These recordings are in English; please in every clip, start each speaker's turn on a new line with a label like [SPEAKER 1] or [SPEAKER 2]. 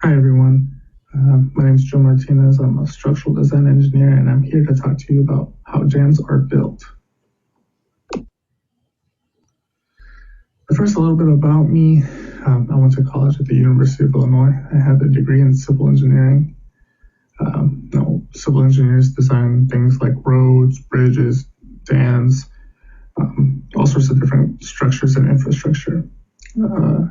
[SPEAKER 1] Hi, everyone. My name is Joe Martinez. I'm a structural design engineer, and I'm here to talk to you about how dams are built. But first, a little bit about me. I went to college at the University of Illinois. I have a degree in civil engineering. Civil engineers design things like roads, bridges, dams, all sorts of different structures and infrastructure. Uh,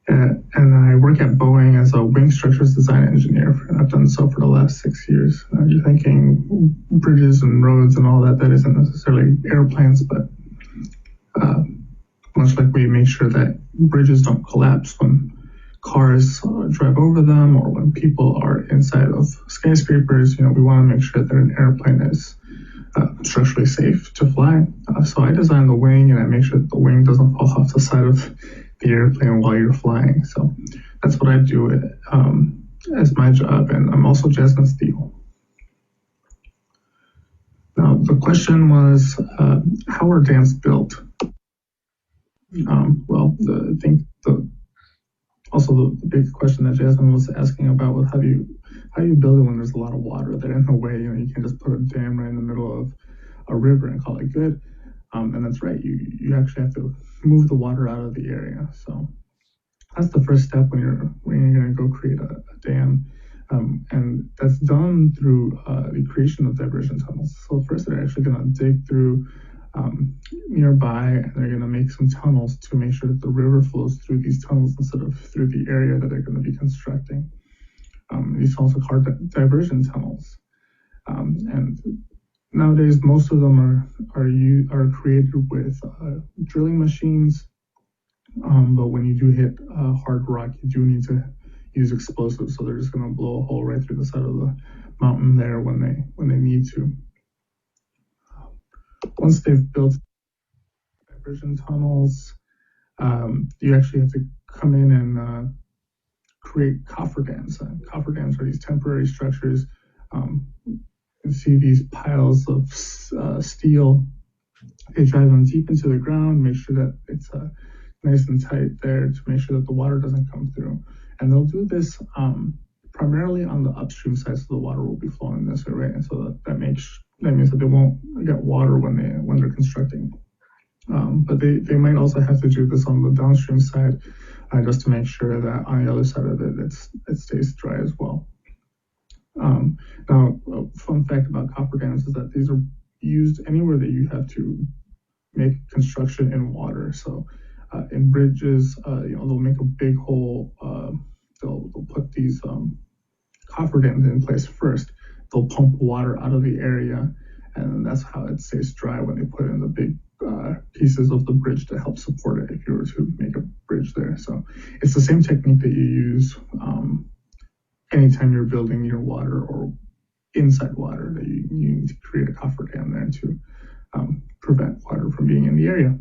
[SPEAKER 1] and I work at Boeing as a wing structures design engineer, and I've done so for the last 6 years. You're thinking bridges and roads and all that. That isn't necessarily airplanes, but uh, much like we make sure that bridges don't collapse when cars drive over them or when people are inside of skyscrapers. We want to make sure that an airplane is structurally safe to fly. So I design the wing and I make sure that the wing doesn't fall off the side of the airplane while you're flying. So that's what I do as my job. And I'm also Jasmine Steele. Now, the question was, how are dams built? I think the big question that Jasmine was asking about was how do you build it when there's a lot of water there in the way? You can't just put a dam right in the middle of a river and call it good. And that's right. You actually have to move the water out of the area. So that's the first step when you're going to go create a dam. And that's done through the creation of diversion tunnels. So first, they're actually going to dig through nearby, and they're going to make some tunnels to make sure that the river flows through these tunnels instead of through the area that they're going to be constructing. These tunnels are called diversion tunnels, and nowadays most of them are created with drilling machines. But when you do hit hard rock, you do need to use explosives. So they're just going to blow a hole right through the side of the mountain there when they need to. Once they've built diversion tunnels, you actually have to come in and create cofferdams. Cofferdams are these temporary structures. You can see these piles of steel. They drive them deep into the ground, make sure that it's nice and tight there to make sure that the water doesn't come through. And they'll do this primarily on the upstream side, so the water will be flowing this way, right? And so that means that they won't get water when they're constructing. But they might also have to do this on the downstream side, just to make sure that on the other side of it stays dry as well. Now, a fun fact about cofferdams is that these are used anywhere that you have to make construction in water. So in bridges, they'll make a big hole. They'll put these cofferdams in place first. They'll pump water out of the area, and that's how it stays dry when they put in the big pieces of the bridge to help support it if you were to make a bridge there. So it's the same technique that you use anytime you're building near water or inside water, that you need to create a cofferdam there to prevent water from being in the area.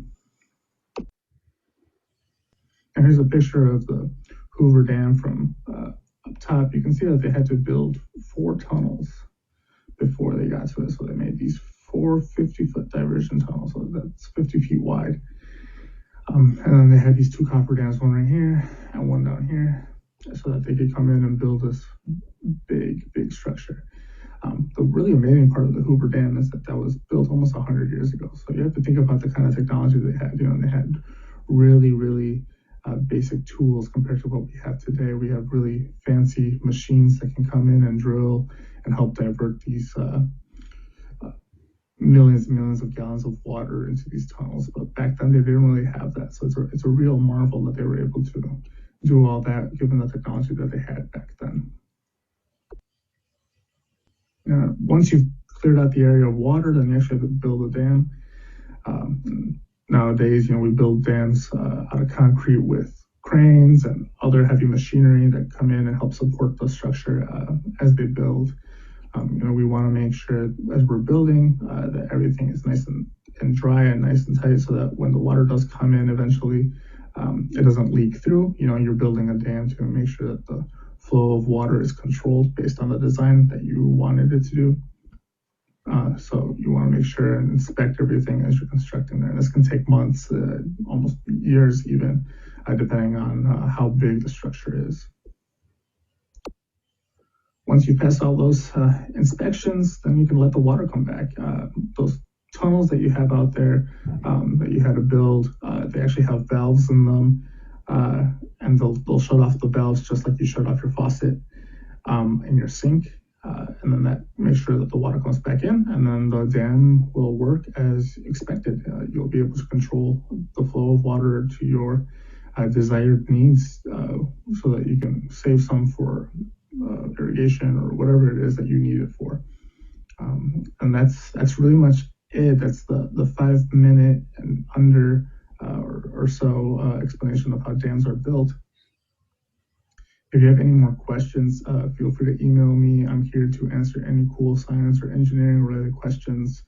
[SPEAKER 1] And here's a picture of the Hoover Dam from up top. You can see that they had to build 4 tunnels before they got to it. So they made these 4 50-foot diversion tunnels, so that's 50 feet wide. And then they had these 2 cofferdams, one right here and one down here, so that they could come in and build this big structure. The really amazing part of the Hoover Dam is that was built almost 100 years ago. So you have to think about the kind of technology they had. They had really basic tools compared to what we have today. We have really fancy machines that can come in and drill and help divert these millions and millions of gallons of water into these tunnels. But back then, they didn't really have that. So it's a real marvel that they were able to do all that, given the technology that they had back then. Once you've cleared out the area of water, then you actually have to build a dam. Nowadays, we build dams out of concrete with cranes and other heavy machinery that come in and help support the structure as they build. We want to make sure as we're building that everything is nice and dry and nice and tight, so that when the water does come in eventually, it doesn't leak through. You're building a dam to make sure that the flow of water is controlled based on the design that you wanted it to do. So you want to make sure and inspect everything as you're constructing there. This can take months, almost years even, depending on how big the structure is. Once you pass all those inspections, then you can let the water come back. Those tunnels that you have out there that you had to build, they actually have valves in them, and they'll shut off the valves just like you shut off your faucet in your sink. And then that makes sure that the water comes back in, and then the dam will work as expected. You'll be able to control the flow of water to your desired needs, so that you can save some for irrigation or whatever it is that you need it for. And that's really much it. That's the 5 minute and under or so explanation of how dams are built. If you have any more questions, feel free to email me. I'm here to answer any cool science or engineering related questions.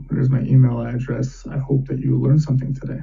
[SPEAKER 1] There's my email address. I hope that you learned something today.